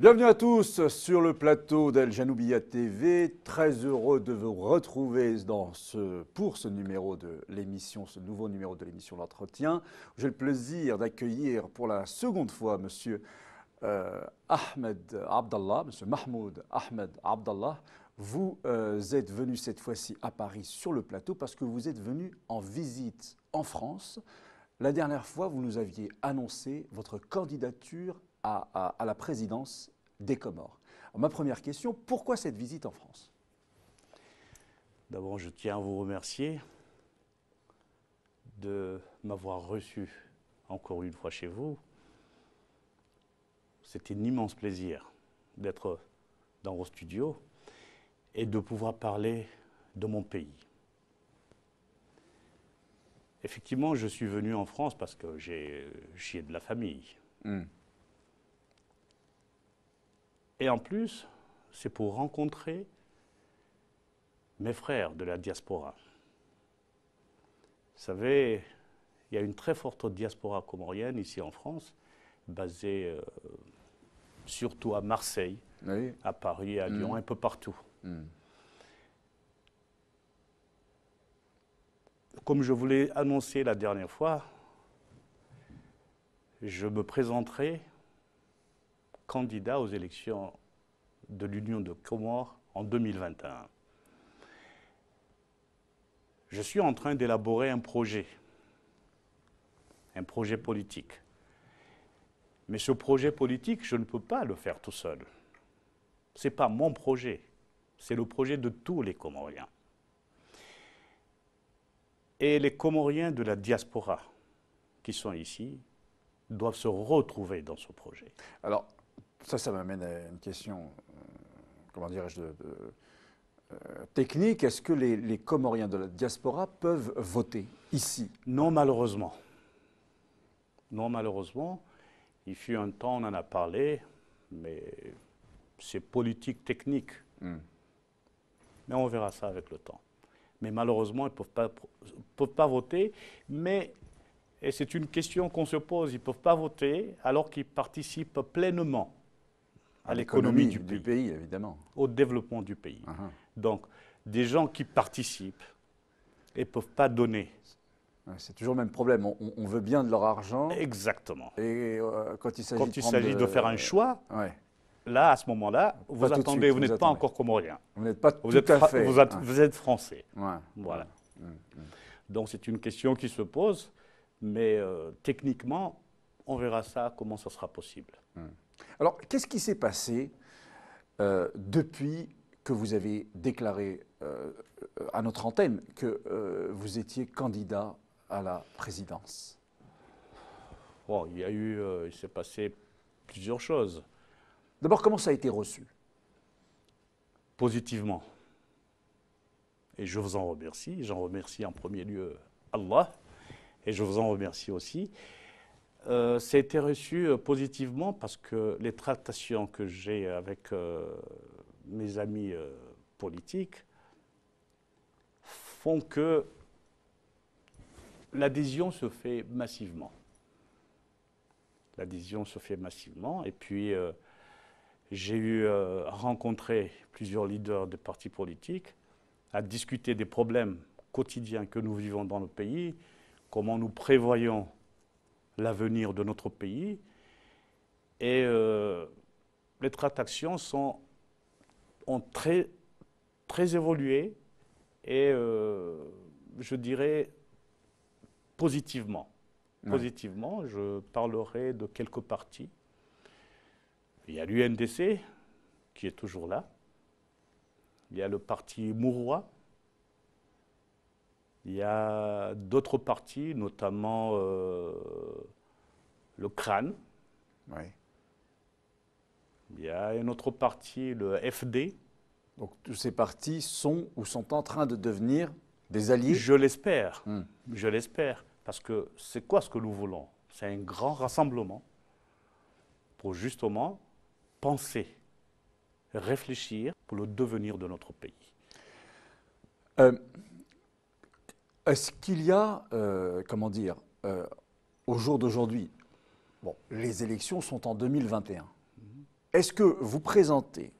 Bienvenue à tous sur le plateau d'Al Janoubia TV. Très heureux de vous retrouver pour ce numéro de l'émission, ce nouveau numéro de l'émission L'Entretien. J'ai le plaisir d'accueillir pour la seconde fois Monsieur Ahmed Abdallah, Monsieur Mahmoud Ahmed Abdallah. Vous êtes venu cette fois-ci à Paris sur le plateau parce que vous êtes venu en visite en France. La dernière fois, vous nous aviez annoncé votre candidature à la présidence des Comores. Alors, ma première question, pourquoi cette visite en France? D'abord, je tiens à vous remercier de m'avoir reçu encore une fois chez vous. C'est un immense plaisir d'être dans vos studios et de pouvoir parler de mon pays. Effectivement, je suis venu en France parce que j'y ai de la famille. Et en plus, c'est pour rencontrer mes frères de la diaspora. Vous savez, il y a une très forte diaspora comorienne ici en France, basée surtout à Marseille, Oui. à Paris, à Lyon, un peu partout. Comme je vous l'ai annoncé la dernière fois, je me présenterai candidat aux élections de l'Union de Comores en 2021. Je suis en train d'élaborer un projet politique. Mais ce projet politique, je ne peux pas le faire tout seul. Ce n'est pas mon projet, c'est le projet de tous les Comoriens. Et les Comoriens de la diaspora qui sont ici doivent se retrouver dans ce projet. Alors, ça m'amène à une question, comment dirais-je, technique. Est-ce que les Comoriens de la diaspora peuvent voter ici? Non, malheureusement. Non, malheureusement. Il fut un temps, on en a parlé, mais c'est politique technique. Mais on verra ça avec le temps. Mais malheureusement, ils ne peuvent pas voter. Et c'est une question qu'on se pose, ils ne peuvent pas voter alors qu'ils participent pleinement à l'économie du pays, évidemment, au développement du pays. Donc, des gens qui participent et ne peuvent pas donner. C'est toujours le même problème. On veut bien de leur argent. Exactement. Et quand il s'agit de faire un choix, là, à ce moment-là, vous attendez, vous n'êtes pas encore comorien. Vous n'êtes pas tout à fait. Vous êtes français. Voilà. Donc, c'est une question qui se pose, mais techniquement, on verra ça, comment ça sera possible. Alors, qu'est-ce qui s'est passé depuis que vous avez déclaré à notre antenne que vous étiez candidat à la présidence? Bon, il s'est passé plusieurs choses. D'abord, comment ça a été reçu? Positivement. Et je vous en remercie. J'en remercie en premier lieu Allah. Et je vous en remercie aussi. Ça a été reçu positivement parce que les tractations que j'ai avec mes amis politiques font que l'adhésion se fait massivement. L'adhésion se fait massivement. Et puis, j'ai eu rencontré plusieurs leaders de partis politiques à discuter des problèmes quotidiens que nous vivons dans le pays, comment nous prévoyons l'avenir de notre pays. Et les tractations ont très évolué et je dirais positivement. Positivement, je parlerai de quelques partis. Il y a l'UNDC qui est toujours là. Il y a le parti Mouroua. Il y a d'autres partis, notamment le CRAN. Il y a un autre parti, le FD. Donc tous ces partis sont ou sont en train de devenir des alliés? Je l'espère. Je l'espère. Parce que c'est quoi ce que nous voulons? C'est un grand rassemblement pour justement penser, réfléchir pour le devenir de notre pays. Est-ce qu'il y a, au jour d'aujourd'hui, bon, les élections sont en 2021. Est-ce que vous présentez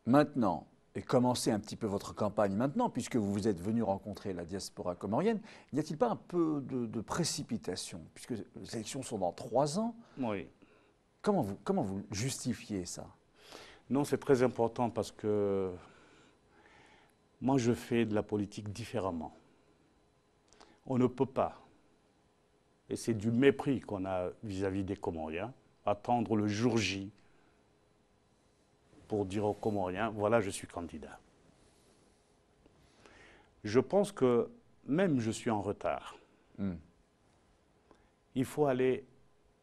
maintenant, et commencez un petit peu votre campagne maintenant, puisque vous êtes venu rencontrer la diaspora comorienne, n'y a-t-il pas un peu de précipitation, puisque les élections sont dans 3 ans? Oui. Comment vous justifiez ça? Non, c'est très important parce que moi, je fais de la politique différemment. On ne peut pas, et c'est du mépris qu'on a vis-à-vis des Comoriens, attendre le jour J pour dire aux Comoriens, voilà, je suis candidat. Je pense que même je suis en retard. Il faut aller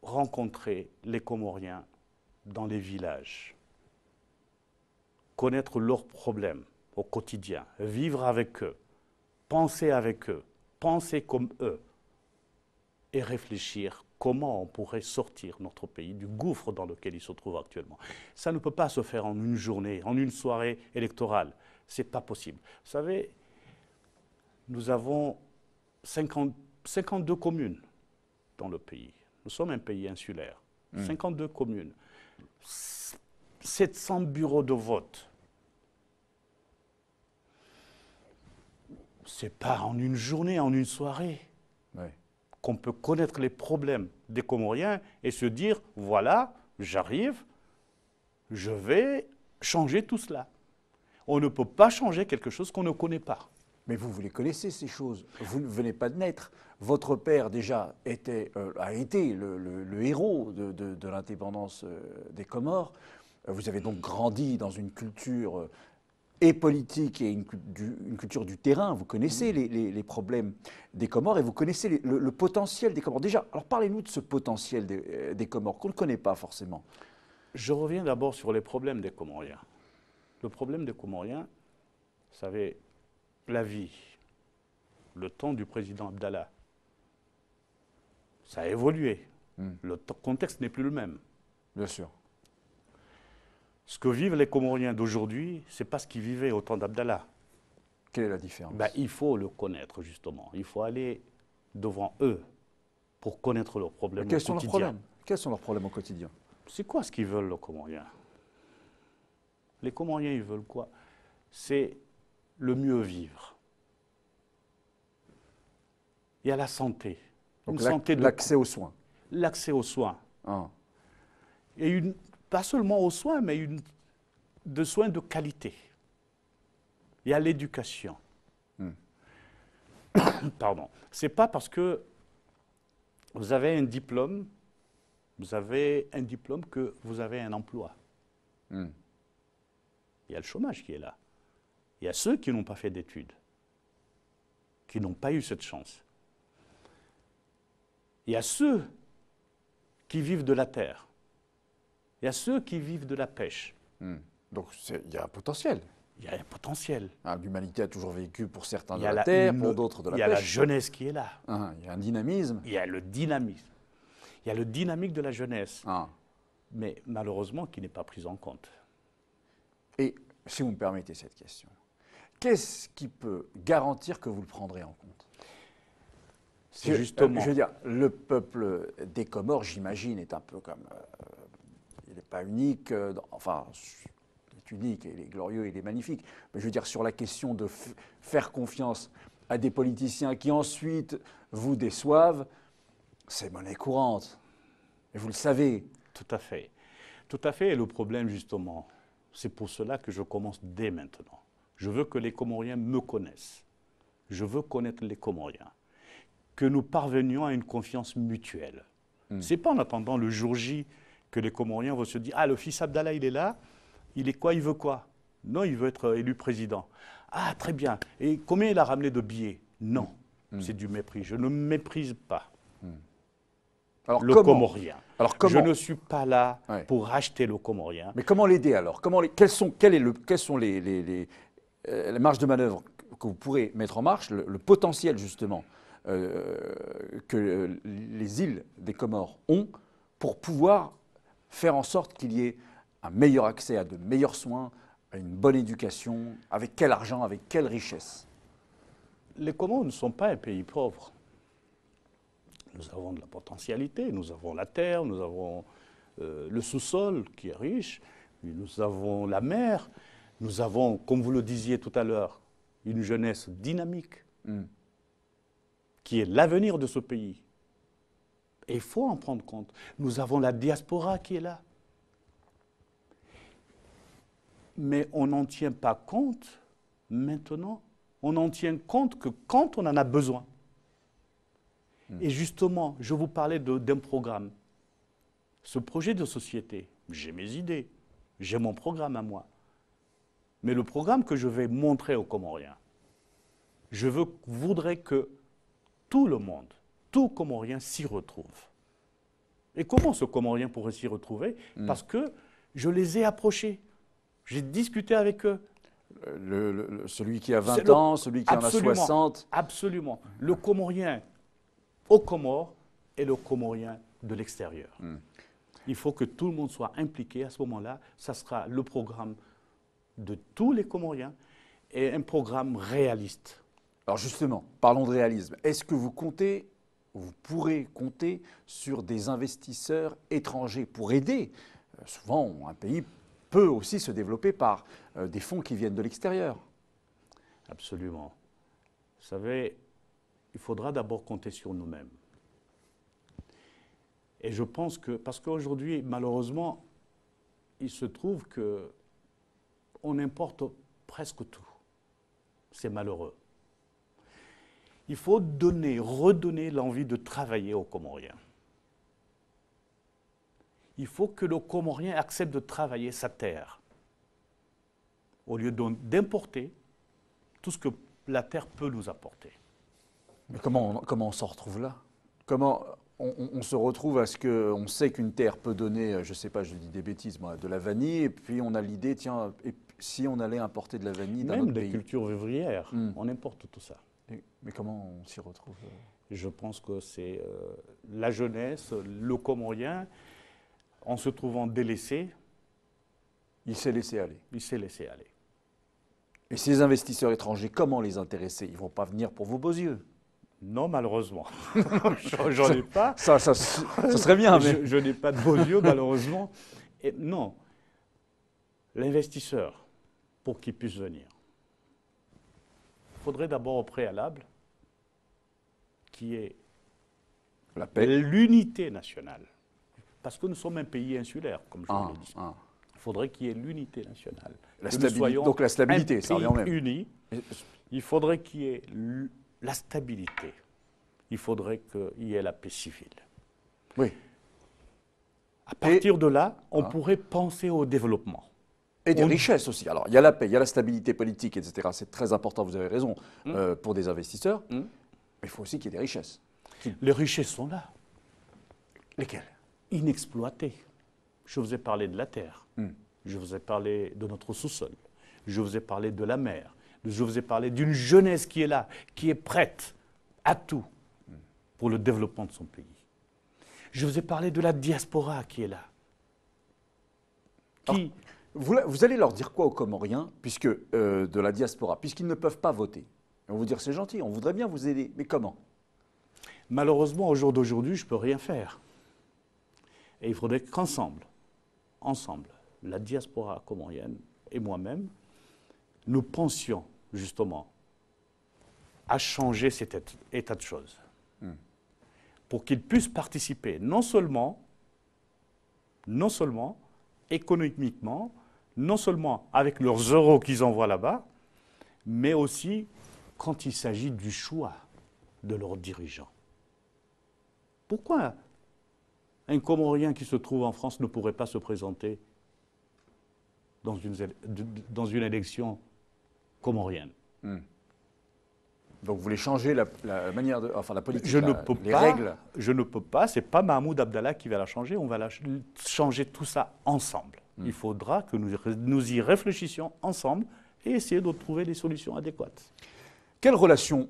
rencontrer les Comoriens dans les villages, connaître leurs problèmes au quotidien, vivre avec eux, penser comme eux et réfléchir comment on pourrait sortir notre pays du gouffre dans lequel il se trouve actuellement. Ça ne peut pas se faire en une journée, en une soirée électorale. Ce n'est pas possible. Vous savez, nous avons 52 communes dans le pays. Nous sommes un pays insulaire. 52 communes. 700 bureaux de vote. Ce n'est pas en une journée, en une soirée, qu'on peut connaître les problèmes des Comoriens et se dire, voilà, j'arrive, je vais changer tout cela. On ne peut pas changer quelque chose qu'on ne connaît pas. Mais vous les connaissez, ces choses. Vous ne venez pas de naître. Votre père, déjà, a été le héros de l'indépendance des Comores. Vous avez donc grandi dans une culture et politique et une culture du terrain. Vous connaissez les problèmes des Comores et vous connaissez le potentiel des Comores. Déjà, alors parlez-nous de ce potentiel des Comores qu'on ne connaît pas forcément. Je reviens d'abord sur les problèmes des Comoriens. Le problème des Comoriens, vous savez, la vie, le temps du président Abdallah, ça a évolué. Le contexte n'est plus le même. Bien sûr. Ce que vivent les Comoriens d'aujourd'hui, ce n'est pas ce qu'ils vivaient au temps d'Abdallah. Quelle est la différence? Il faut le connaître, justement. Il faut aller devant eux pour connaître leurs problèmes au quotidien. Quels sont leurs problèmes au quotidien? C'est quoi ce qu'ils veulent, les Comoriens? Les Comoriens, ils veulent quoi? C'est le mieux vivre. Il y a la santé. Donc l'accès aux soins. L'accès aux soins. Et pas seulement aux soins, mais de soins de qualité. Il y a l'éducation. Pardon. Ce n'est pas parce que vous avez un diplôme que vous avez un emploi. Il y a le chômage qui est là. Il y a ceux qui n'ont pas fait d'études, qui n'ont pas eu cette chance. Il y a ceux qui vivent de la terre. Il y a ceux qui vivent de la pêche. Donc il y a un potentiel. Il y a un potentiel. L'humanité a toujours vécu pour certains de la terre, pour d'autres de la pêche. Il y a la jeunesse qui est là. Il y a un dynamisme. Il y a le dynamisme. Il y a le dynamique de la jeunesse. Mais malheureusement qui n'est pas pris en compte. Et si vous me permettez cette question, qu'est-ce qui peut garantir que vous le prendrez en compte? C'est justement... je veux dire, le peuple des Comores, j'imagine, est un peu comme... il n'est pas unique, enfin, il est unique, il est glorieux, il est magnifique. Mais je veux dire, sur la question de faire confiance à des politiciens qui ensuite vous déçoivent, c'est monnaie courante. Et vous le savez. Tout à fait. Tout à fait. Et le problème, justement, c'est pour cela que je commence dès maintenant. Je veux que les Comoriens me connaissent. Je veux connaître les Comoriens. Que nous parvenions à une confiance mutuelle. Ce n'est pas en attendant le jour J que les Comoriens vont se dire « Ah, le fils Abdallah, il est là, il est quoi, il veut quoi ?» Non, il veut être élu président. « Ah, très bien. Et combien il a ramené de billets ?» Non, c'est du mépris. Je ne méprise pas le Comorien. Alors comment? Je ne suis pas là pour racheter le Comorien. Mais comment l'aider alors? Quelles sont les marges de manœuvre que vous pourrez mettre en marche, le potentiel justement que les îles des Comores ont pour pouvoir faire en sorte qu'il y ait un meilleur accès à de meilleurs soins, à une bonne éducation, avec quel argent, avec quelle richesse? Les Comores ne sont pas un pays pauvre. Nous avons de la potentialité, nous avons la terre, nous avons le sous-sol qui est riche, nous avons la mer, nous avons, comme vous le disiez tout à l'heure, une jeunesse dynamique qui est l'avenir de ce pays. Et il faut en prendre compte. Nous avons la diaspora qui est là. Mais on n'en tient pas compte maintenant. On n'en tient compte que quand on en a besoin. Et justement, je vous parlais d'un programme. Ce projet de société, j'ai mes idées, j'ai mon programme à moi. Mais le programme que je vais montrer aux Comoriens, je voudrais que tout le monde, tout Comorien s'y retrouve. Et comment ce Comorien pourrait s'y retrouver? Parce que je les ai approchés, j'ai discuté avec eux. Celui qui a 20 ans, celui qui en a 60. Absolument. Le Comorien aux Comores et le Comorien de l'extérieur. Il faut que tout le monde soit impliqué à ce moment-là. Ça sera le programme de tous les Comoriens et un programme réaliste. Alors justement, parlons de réalisme. Est-ce que vous pourrez compter sur des investisseurs étrangers pour aider? Souvent, un pays peut aussi se développer par des fonds qui viennent de l'extérieur. Absolument. Vous savez, il faudra d'abord compter sur nous-mêmes. Et je pense que, parce qu'aujourd'hui, malheureusement, il se trouve qu'on importe presque tout. C'est malheureux. Il faut redonner l'envie de travailler aux Comoriens. Il faut que le Comorien accepte de travailler sa terre, au lieu d'importer tout ce que la terre peut nous apporter. Mais comment on s'en retrouve là? Comment on se retrouve à ce qu'on sait qu'une terre peut donner, je ne sais pas, je dis des bêtises, moi, de la vanille, et puis on a l'idée, tiens, et si on allait importer de la vanille d'un autre pays? Même des cultures vivrières, on importe tout ça. Mais comment on s'y retrouve? Je pense que c'est la jeunesse, le Comorien, en se trouvant délaissé. Il s'est laissé aller. Il s'est laissé aller. Et ces investisseurs étrangers, comment les intéresser? Ils ne vont pas venir pour vos beaux yeux. Non, malheureusement. J'en ai pas. Ça serait bien. Mais... Je n'ai pas de beaux yeux, malheureusement. Et non. L'investisseur, pour qu'il puisse venir, il faudrait d'abord au préalable qui est la paix, l'unité nationale. Parce que nous sommes un pays insulaire, comme je vous l'ai dit. Il faudrait qu'il y ait l'unité nationale. Donc la stabilité, ça revient même. Uni, il faudrait qu'il y ait la stabilité. Il faudrait qu'il y ait la paix civile. Oui. À partir de là, on pourrait penser au développement. Et des richesses aussi. Alors, il y a la paix, il y a la stabilité politique, etc. C'est très important, vous avez raison, pour des investisseurs. Mais il faut aussi qu'il y ait des richesses. Les richesses sont là. Lesquelles? Inexploitées. Je vous ai parlé de la terre. Je vous ai parlé de notre sous-sol. Je vous ai parlé de la mer. Je vous ai parlé d'une jeunesse qui est là, qui est prête à tout pour le développement de son pays. Je vous ai parlé de la diaspora qui est là. Alors, vous allez leur dire quoi aux Comoriens, puisque de la diaspora, puisqu'ils ne peuvent pas voter? On va vous dire c'est gentil, on voudrait bien vous aider, mais comment? Malheureusement, au jour d'aujourd'hui, je ne peux rien faire. Et il faudrait qu'ensemble, la diaspora comorienne et moi-même, nous pensions justement à changer cet état de choses. Pour qu'ils puissent participer non seulement économiquement, non seulement avec leurs euros qu'ils envoient là-bas, mais aussi quand il s'agit du choix de leurs dirigeants. Pourquoi un Comorien qui se trouve en France ne pourrait pas se présenter dans une élection comorienne? Donc vous voulez changer la manière de, enfin la politique, les règles? Je ne peux pas, ce n'est pas Mahmoud Abdallah qui va la changer, on va changer tout ça ensemble. Il faudra que nous y réfléchissions ensemble et essayer de trouver des solutions adéquates. Quelle relation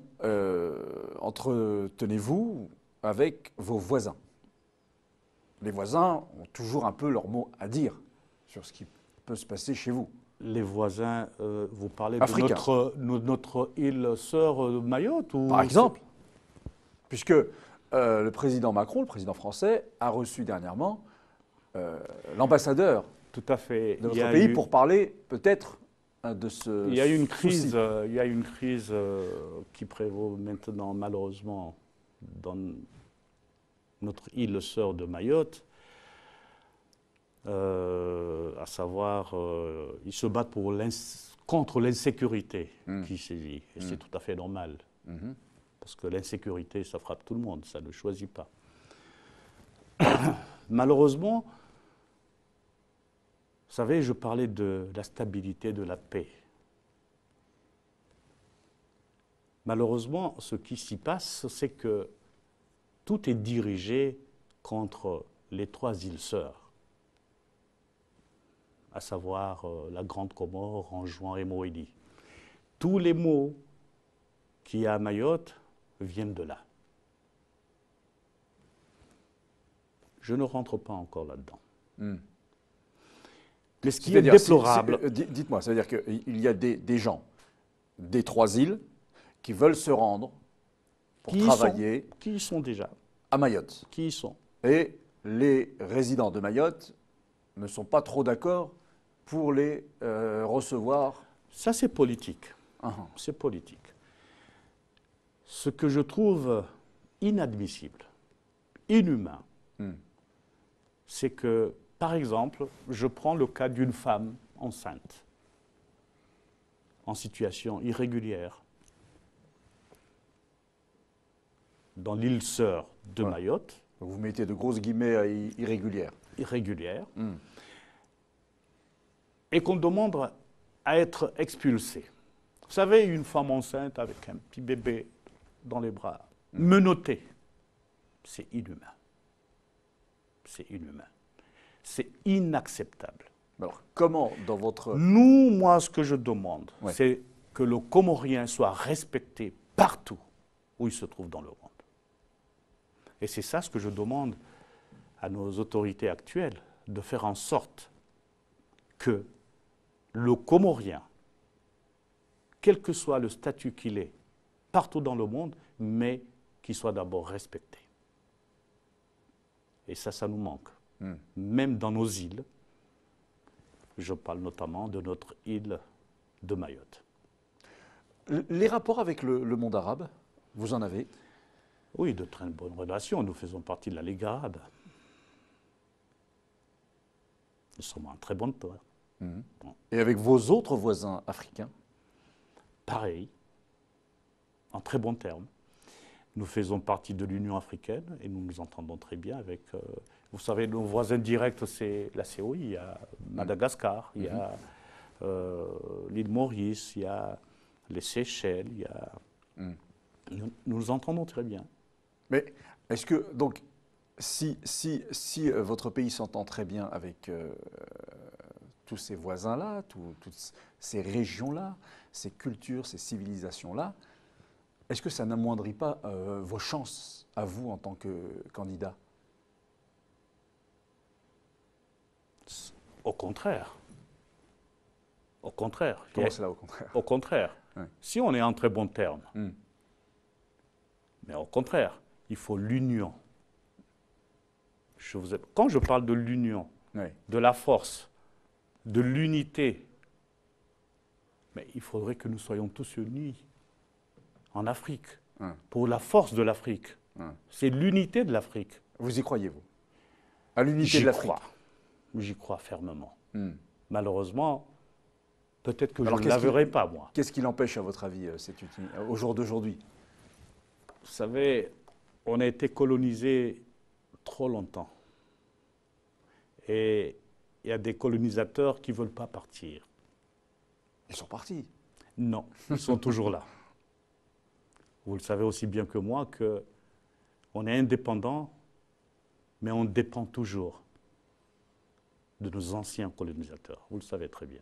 entretenez-vous avec vos voisins? Les voisins ont toujours un peu leur mot à dire sur ce qui peut se passer chez vous. Les voisins, vous parlez de notre île sœur Mayotte ou... Par exemple, puisque le président Macron, le président français, a reçu dernièrement l'ambassadeur Tout à fait. de votre pays pour parler peut-être de ce Il y a une crise, souci. il y a une crise qui prévaut maintenant malheureusement dans notre île sœur de Mayotte, à savoir, ils se battent contre l'insécurité qui sévit. Et c'est tout à fait normal. Parce que l'insécurité, ça frappe tout le monde, ça ne choisit pas. Malheureusement, vous savez, je parlais de la stabilité, de la paix. Malheureusement, ce qui s'y passe, c'est que tout est dirigé contre les 3 îles sœurs, à savoir la Grande Comore, Anjouan et Mohéli. Tous les maux qu'il y a à Mayotte viennent de là. Je ne rentre pas encore là-dedans. Mais ce qui est déplorable... Dites-moi, ça veut dire qu'il y a des gens des 3 îles qui veulent se rendre pour travailler qui y sont déjà. À Mayotte. Qui y sont. Et les résidents de Mayotte ne sont pas trop d'accord pour les recevoir. Ça, c'est politique. C'est politique. Ce que je trouve inadmissible, inhumain, c'est que, par exemple, je prends le cas d'une femme enceinte, en situation irrégulière, dans l'île sœur de Mayotte. Vous mettez de grosses guillemets à irrégulière. Irrégulière. Et qu'on demande à être expulsée. Vous savez, une femme enceinte avec un petit bébé dans les bras, menottée, c'est inhumain. C'est inhumain. C'est inacceptable. Alors, comment, dans votre... Moi, ce que je demande, c'est que le Comorien soit respecté partout où il se trouve dans le monde. Et c'est ça ce que je demande à nos autorités actuelles, de faire en sorte que le Comorien, quel que soit le statut qu'il ait, partout dans le monde, mais qu'il soit d'abord respecté. Et ça nous manque. Même dans nos îles, je parle notamment de notre île de Mayotte. Les rapports avec le monde arabe, vous en avez? Oui, de très bonnes relations. Nous faisons partie de la Ligue arabe. Nous sommes en très bonne terre. Et avec vos autres voisins africains? Pareil, en très bons termes. Nous faisons partie de l'Union africaine et nous nous entendons très bien avec... vous savez, nos voisins directs, c'est la COI, il y a Madagascar, il y a l'île Maurice, il y a les Seychelles, il y a... Nous nous entendons très bien. Mais est-ce que, donc, si votre pays s'entend très bien avec tous ces voisins-là, toutes ces régions-là, ces cultures, ces civilisations-là, est-ce que ça n'amoindrit pas vos chances à vous en tant que candidat? Au contraire. Au contraire. Comment cela, au contraire? Au contraire. Ouais. Si on est en très bons termes, mais au contraire, il faut l'union. Quand je parle de l'union, de la force, de l'unité, mais il faudrait que nous soyons tous unis en Afrique, pour la force de l'Afrique. C'est l'unité de l'Afrique. Vous y croyez-vous? À l'unité de l'Afrique? J'y crois fermement. Malheureusement, peut-être que je ne la verrai pas, moi. Qu'est-ce qui l'empêche, à votre avis, au jour d'aujourd'hui? Vous savez, on a été colonisé trop longtemps. Et il y a des colonisateurs qui ne veulent pas partir. Ils sont partis. Non, ils sont toujours là. Vous le savez aussi bien que moi qu'on est indépendant, mais on dépend toujours de nos anciens colonisateurs. Vous le savez très bien.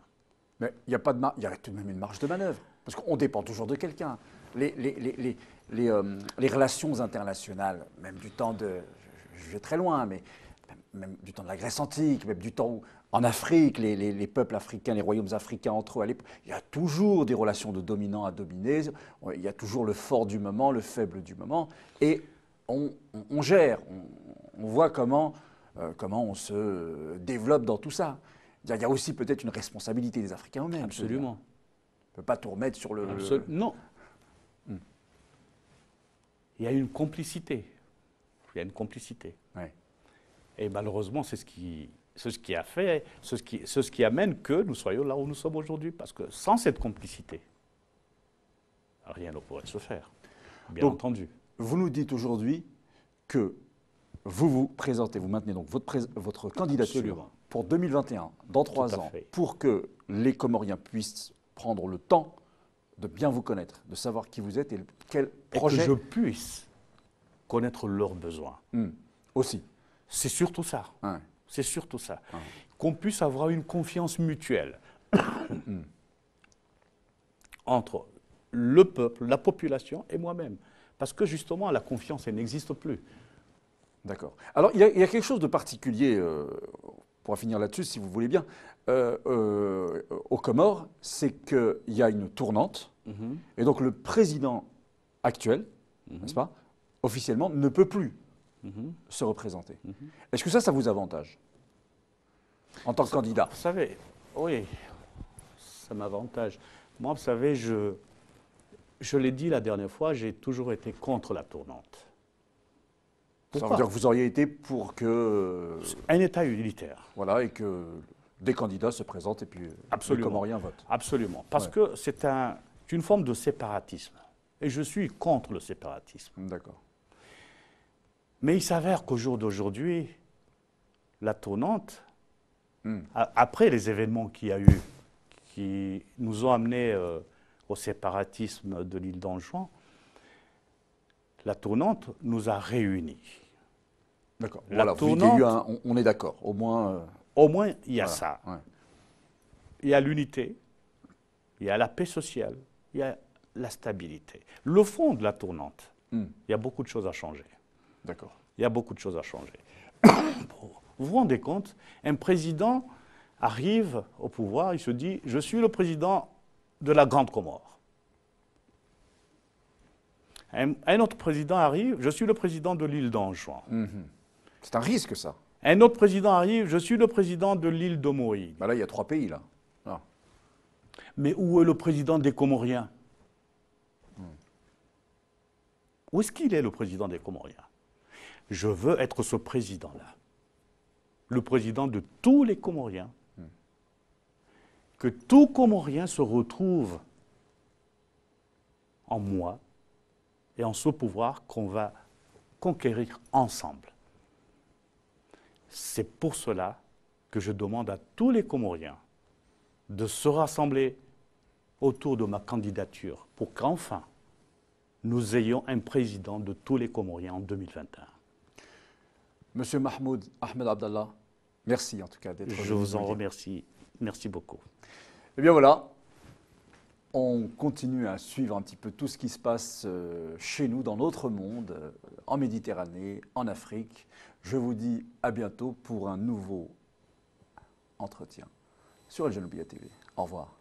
Mais il y a tout de même une marge de manœuvre, parce qu'on dépend toujours de quelqu'un. Les relations internationales, même du temps de... Je vais très loin, mais même du temps de la Grèce antique, même du temps où, en Afrique, les peuples africains, les royaumes africains entre eux, il y a toujours des relations de dominant à dominé, il y a toujours le fort du moment, le faible du moment, et on gère, on voit comment on se développe dans tout ça. Il y a aussi peut-être une responsabilité des Africains eux-mêmes. Absolument. On ne peut pas tout remettre sur le... Non. Il y a une complicité. Il y a une complicité. Ouais. Et malheureusement, c'est ce qui a fait, ce qui amène que nous soyons là où nous sommes aujourd'hui. Parce que sans cette complicité, rien ne pourrait se faire, bien Donc, entendu. Vous nous dites aujourd'hui que vous présentez, vous maintenez donc votre candidature Absolument. pour 2021, dans 3 ans, fait. pour que les Comoriens puissent prendre le temps de bien vous connaître, de savoir qui vous êtes et quel projet... Et que je puisse connaître leurs besoins. Aussi. C'est surtout ça. Ouais. C'est surtout ça. Qu'on puisse avoir une confiance mutuelle entre le peuple, la population et moi-même. Parce que justement, la confiance, elle n'existe plus. D'accord. Alors, il y a quelque chose de particulier, on pourra finir là-dessus si vous voulez bien, aux Comores, c'est qu'il y a une tournante, et donc le président actuel, n'est-ce pas, officiellement, ne peut plus se représenter. Est-ce que ça vous avantage en tant que candidat? Vous savez, oui, ça m'avantage. Moi, vous savez, je l'ai dit la dernière fois, j'ai toujours été contre la tournante. Ça veut dire que vous auriez été pour que... Un État unitaire. Voilà, et que des candidats se présentent et puis les Comoriens votent. Absolument. Parce que c'est une forme de séparatisme. Et je suis contre le séparatisme. D'accord. Mais il s'avère qu'au jour d'aujourd'hui, la tournante, après les événements qu'il y a eu, qui nous ont amenés au séparatisme de l'île d'Anjouan, la tournante nous a réunis. D'accord. Voilà, on est d'accord. Au moins, il y a ça. Ouais. Il y a l'unité, il y a la paix sociale, il y a la stabilité. Le fond de la tournante, il y a beaucoup de choses à changer. D'accord. Il y a beaucoup de choses à changer. Vous vous rendez compte, un président arrive au pouvoir, il se dit « Je suis le président de la Grande Comore ». Un autre président arrive, je suis le président de l'île d'Anjouan. C'est un risque, ça. Un autre président arrive, je suis le président de l'île de Moïse. Bah là, il y a 3 pays, là. Ah. Mais où est le président des Comoriens? Où est-ce qu'il est, le président des Comoriens? Je veux être ce président-là. Le président de tous les Comoriens. Que tout Comorien se retrouve en moi et en ce pouvoir qu'on va conquérir ensemble. C'est pour cela que je demande à tous les Comoriens de se rassembler autour de ma candidature pour qu'enfin nous ayons un président de tous les Comoriens en 2021. Monsieur Mahmoud Ahmed Abdallah, merci en tout cas d'être venu. Je vous en remercie. Merci beaucoup. Eh bien voilà, on continue à suivre un petit peu tout ce qui se passe chez nous, dans notre monde, en Méditerranée, en Afrique. Je vous dis à bientôt pour un nouveau entretien sur Al Janoubia TV. Au revoir.